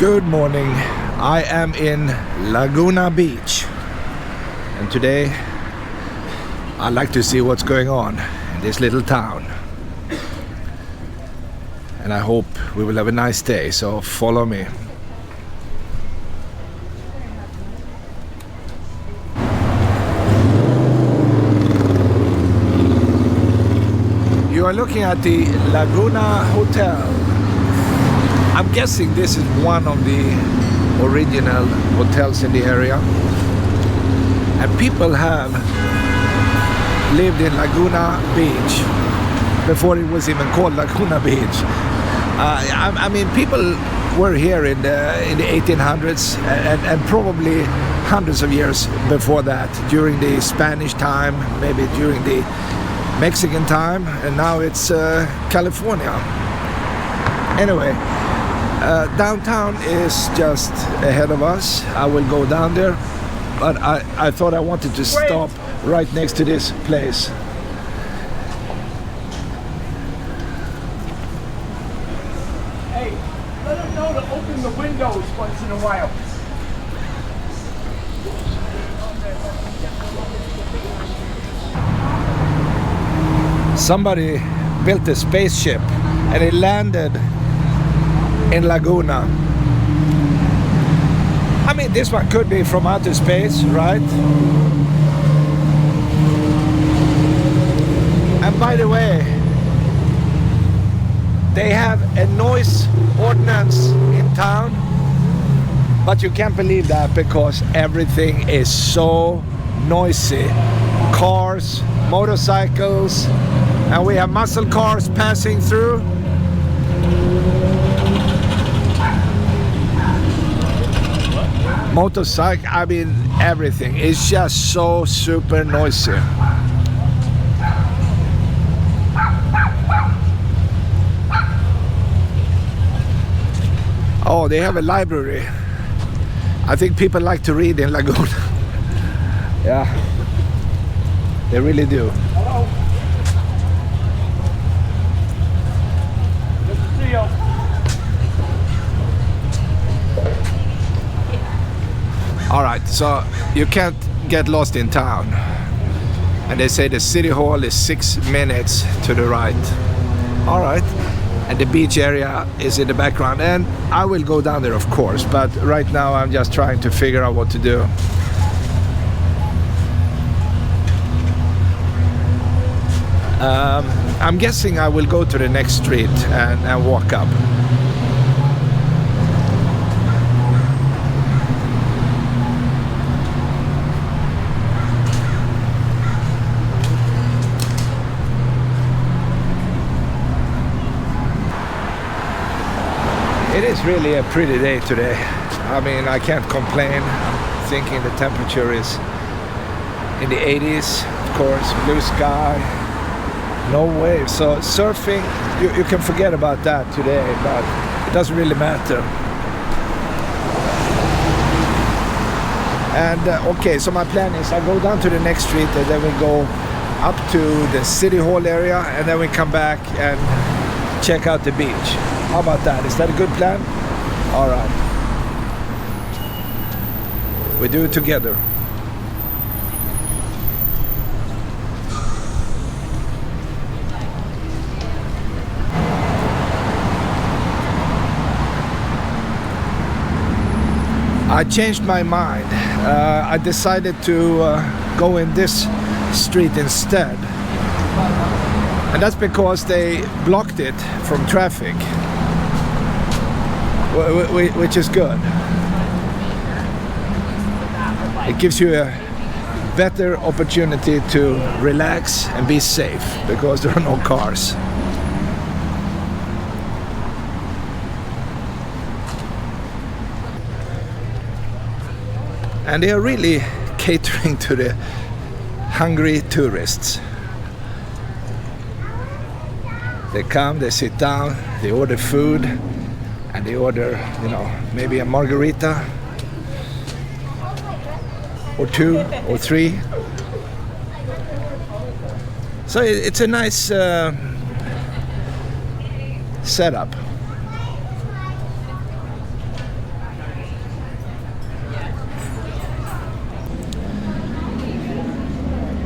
Good morning. I am in Laguna Beach, and today I'd like to see what's going on in this little town, and I hope we will have a nice day, so follow me. You are looking at the Laguna Hotel. I'm guessing this is one of the original hotels in the area, and people have lived in Laguna Beach before it was even called Laguna Beach. I mean, people were here in the 1800s and probably hundreds of years before that, during the Spanish time, maybe during the Mexican time, and now it's California. Anyway, downtown is just ahead of us. I will go down there, but I thought I wanted to stop right next to this place. Hey, let them know to open the windows once in a while. Somebody built a spaceship and it landed in Laguna. I mean, this one could be from outer space, right? And by the way, they have a noise ordinance in town, but you can't believe that because everything is so noisy. Cars, motorcycles, and we have muscle cars passing through. Motorcycle, I mean, everything is just so super noisy. Oh, they have a library. I think people like to read in Laguna. Yeah, they really do. Hello. Good to see you. All right, so you can't get lost in town. And they say the city hall is 6 minutes to the right. All right, and the beach area is in the background. And I will go down there, of course, but right now I'm just trying to figure out what to do. I'm guessing I will go to the next street and walk up. It is really a pretty day today. I mean, I can't complain. I'm thinking the temperature is in the 80s, of course, blue sky, no waves. So surfing, you can forget about that today, but it doesn't really matter. And okay, so my plan is I go down to the next street and then we go up to the city hall area and then we come back and check out the beach. How about that? Is that a good plan? All right. We do it together. I changed my mind. I decided to go in this street instead. And that's because they blocked it from traffic, which is good. It gives you a better opportunity to relax and be safe because there are no cars. And they are really catering to the hungry tourists. They come, they sit down, they order food, and they order, you know, maybe a margarita or 2 or 3. So it's a nice setup.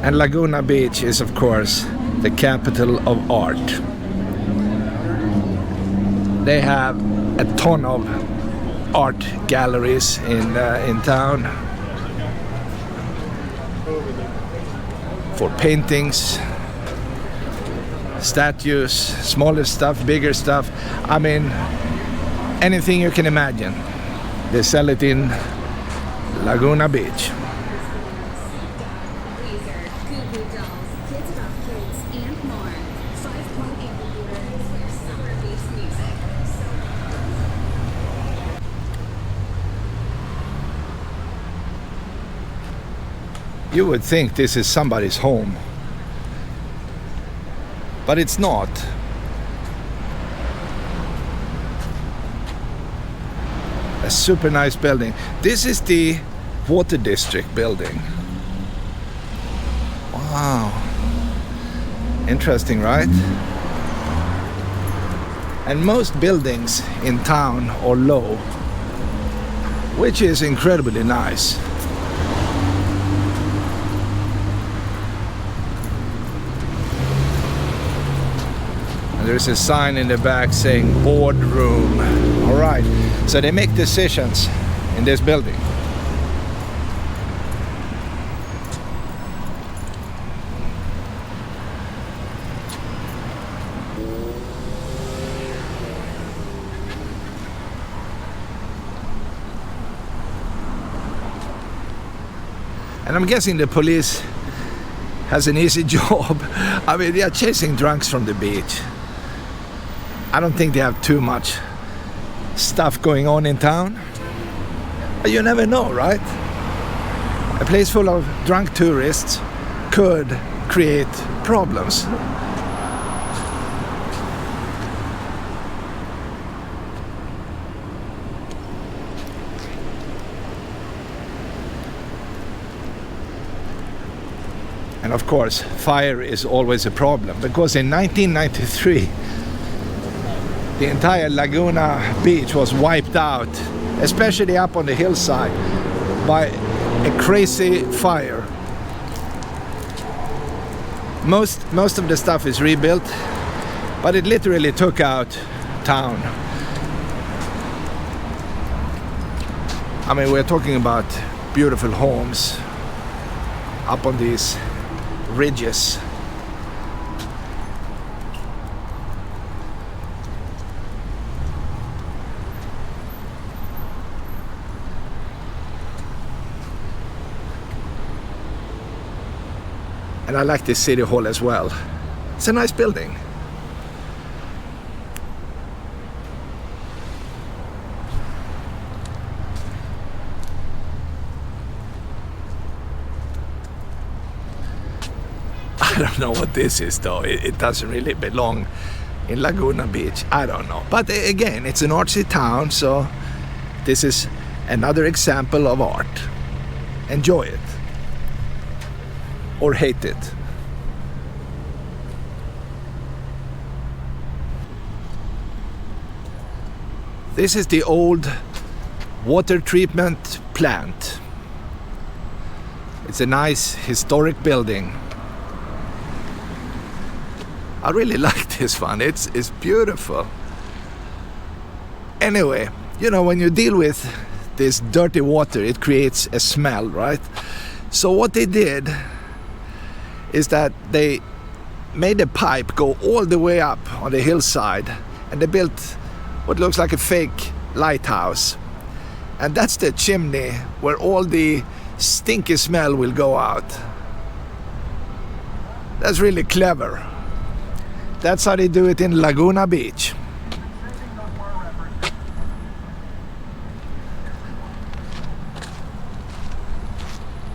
And Laguna Beach is, of course, the capital of art. They have a ton of art galleries in town for paintings, statues, smaller stuff, bigger stuff. I mean, anything you can imagine. They sell it in Laguna Beach. You would think this is somebody's home, but it's not. A super nice building. This is the Water District building. Wow. Interesting, right? And most buildings in town are low, which is incredibly nice. There's a sign in the back saying boardroom. All right, so they make decisions in this building. And I'm guessing the police has an easy job. I mean, they are chasing drunks from the beach. I don't think they have too much stuff going on in town. But you never know, right? A place full of drunk tourists could create problems. And of course, fire is always a problem, because in 1993, the entire Laguna Beach was wiped out, especially up on the hillside, by a crazy fire. Most of the stuff is rebuilt, but it literally took out town. I mean, we're talking about beautiful homes up on these ridges. And I like this city hall as well. It's a nice building. I don't know what this is though. It doesn't really belong in Laguna Beach. I don't know. But again, it's an artsy town, so this is another example of art. Enjoy it. Or hate it. This is the old water treatment plant. It's a nice historic building. I really like this one. It's beautiful. Anyway, you know, when you deal with this dirty water, it creates a smell, right? So what they did is that they made a pipe go all the way up on the hillside, and they built what looks like a fake lighthouse. And that's the chimney where all the stinky smell will go out. That's really clever. That's how they do it in Laguna Beach.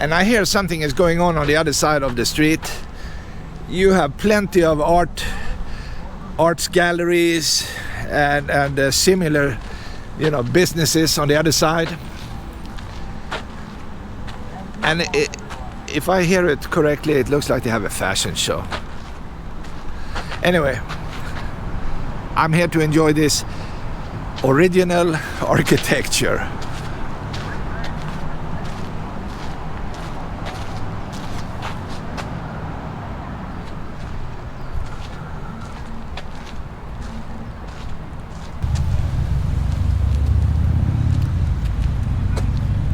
And I hear something is going on the other side of the street. You have plenty of arts galleries and similar, you know, businesses on the other side. And if I hear it correctly, it looks like they have a fashion show. Anyway, I'm here to enjoy this original architecture.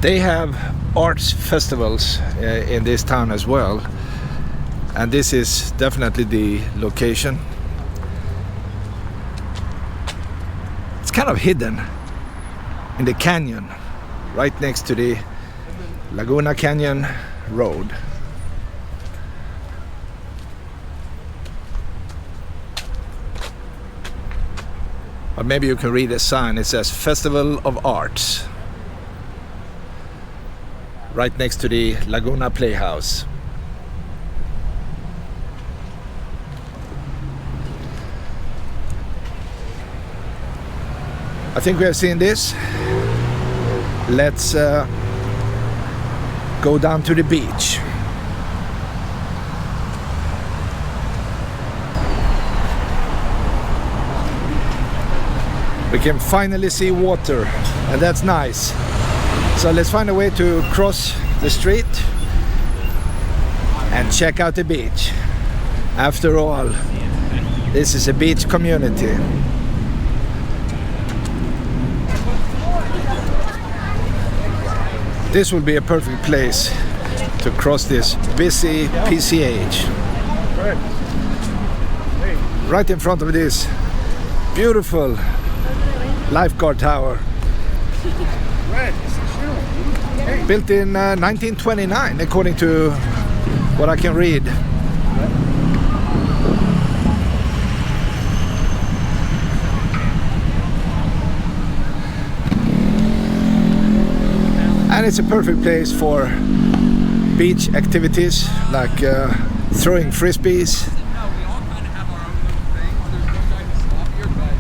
They have arts festivals in this town as well, and this is definitely the location. It's kind of hidden in the canyon right next to the Laguna Canyon Road. But maybe you can read the sign. It says Festival of Arts right next to the Laguna Playhouse. I think we have seen this. Let's go down to the beach. We can finally see water, and that's nice. So let's find a way to cross the street and check out the beach. After all, this is a beach community. This will be a perfect place to cross this busy PCH. Right in front of this beautiful lifeguard tower. Built in 1929, according to what I can read. And it's a perfect place for beach activities like throwing frisbees.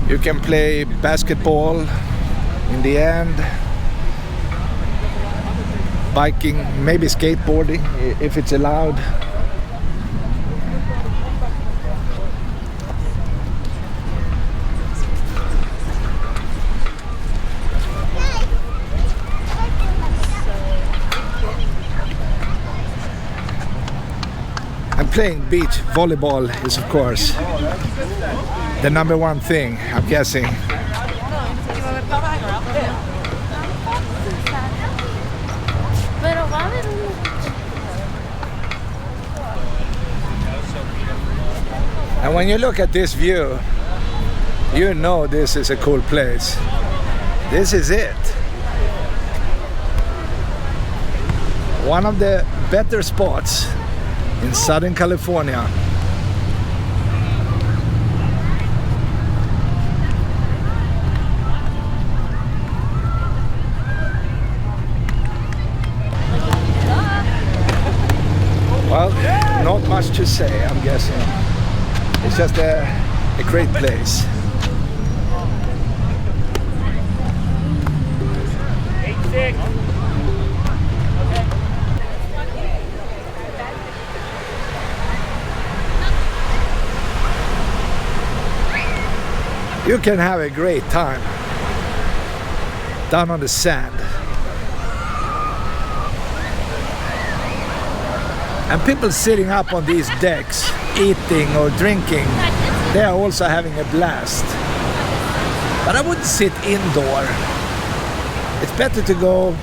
You can play basketball in the end, biking, maybe skateboarding if it's allowed. And playing beach volleyball is, of course, the number one thing, I'm guessing. And when you look at this view, you know this is a cool place. This is it. One of the better spots in Southern California. Well, not much to say, I'm guessing. It's just a great place. You can have a great time down on the sand. And people sitting up on these decks, eating or drinking, they are also having a blast. But I wouldn't sit indoor. It's better to go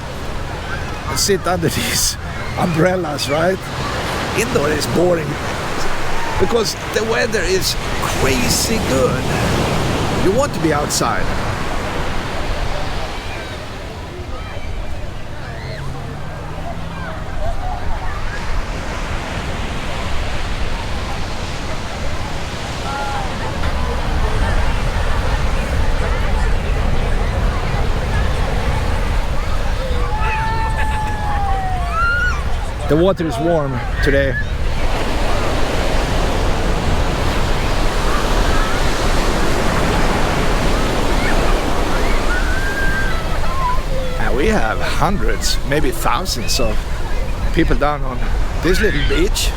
and sit under these umbrellas, right? Indoor is boring because the weather is crazy good. You want to be outside. The water is warm today. And we have hundreds, maybe thousands of people down on this little beach.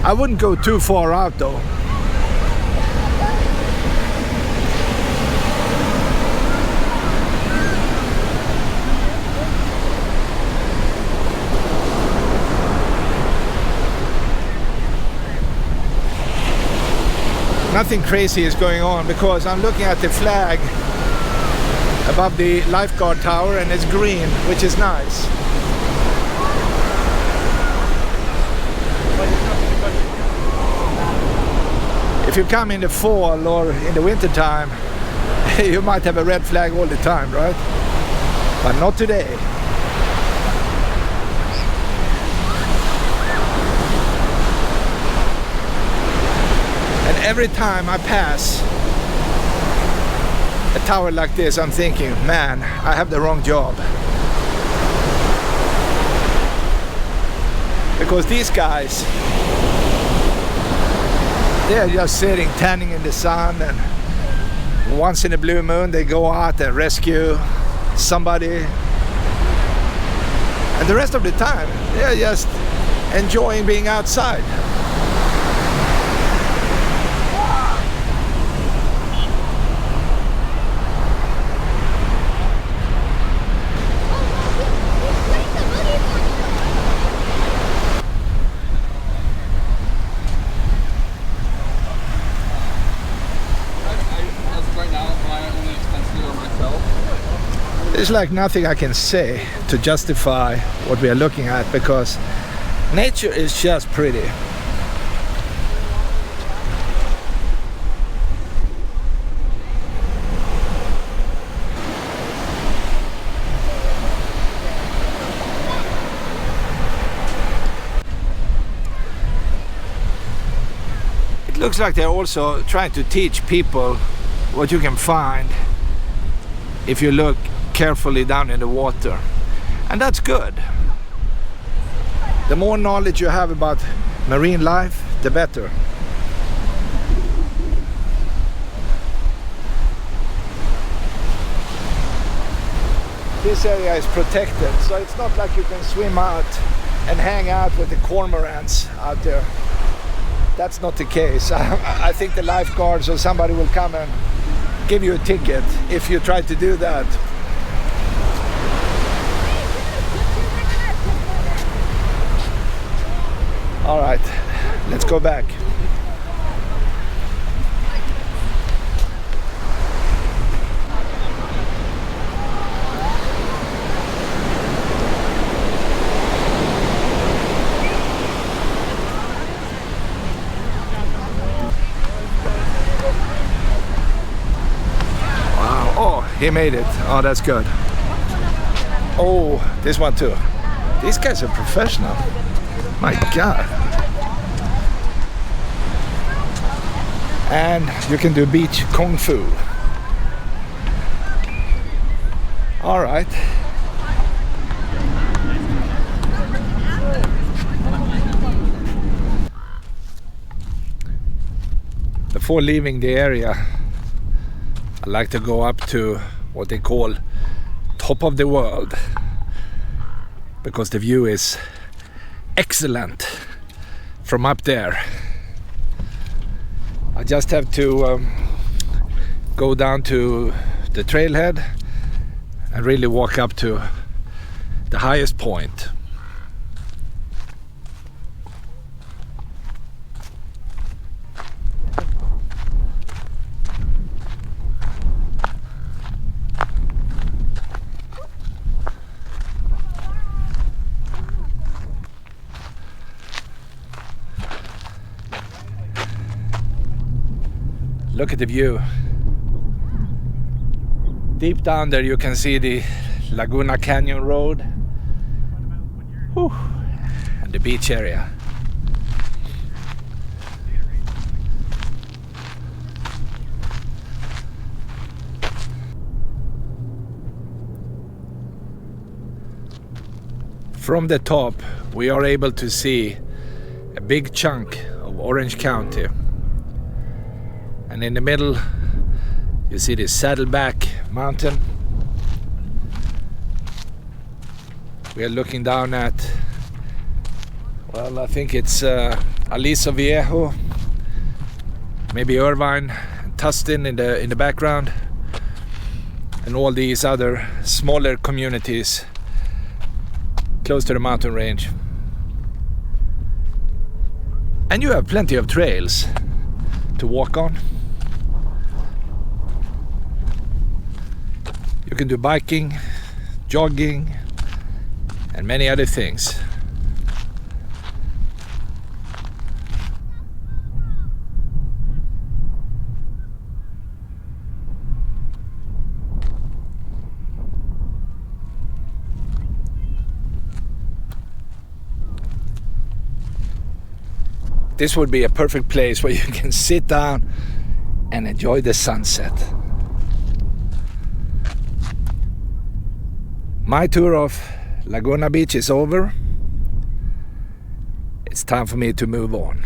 I wouldn't go too far out though. nothing crazy is going on because I'm looking at the flag above the lifeguard tower and it's green, which is nice. If you come in the fall or in the winter time, you might have a red flag all the time, right? But not today. And every time I pass a tower like this, I'm thinking, man, I have the wrong job. Because these guys, they're just sitting, tanning in the sun, and once in a blue moon they go out and rescue somebody. And the rest of the time, they're just enjoying being outside. There's like nothing I can say to justify what we are looking at because nature is just pretty. It looks like they're also trying to teach people what you can find if you look carefully down in the water, and that's good. The more knowledge you have about marine life, the better. This area is protected, so it's not like you can swim out and hang out with the cormorants out there. That's not the case. I think the lifeguards or somebody will come and give you a ticket if you try to do that. All right, let's go back. Wow, oh, he made it. Oh, that's good. Oh, this one too. These guys are professional. My God. And you can do beach kung fu. All right. Before leaving the area, I like to go up to what they call top of the world because the view is excellent from up there. I just have to go down to the trailhead and really walk up to the highest point. Look at the view. Deep down there you can see the Laguna Canyon Road. Whew. And the beach area. From the top we are able to see a big chunk of Orange County. And in the middle, you see the Saddleback Mountain. We are looking down at, well, I think it's Aliso Viejo, maybe Irvine, and Tustin in the background, and all these other smaller communities close to the mountain range. And you have plenty of trails to to walk on. You can do biking, jogging, and many other things. This would be a perfect place where you can sit down and enjoy the sunset. My tour of Laguna Beach is over. It's time for me to move on.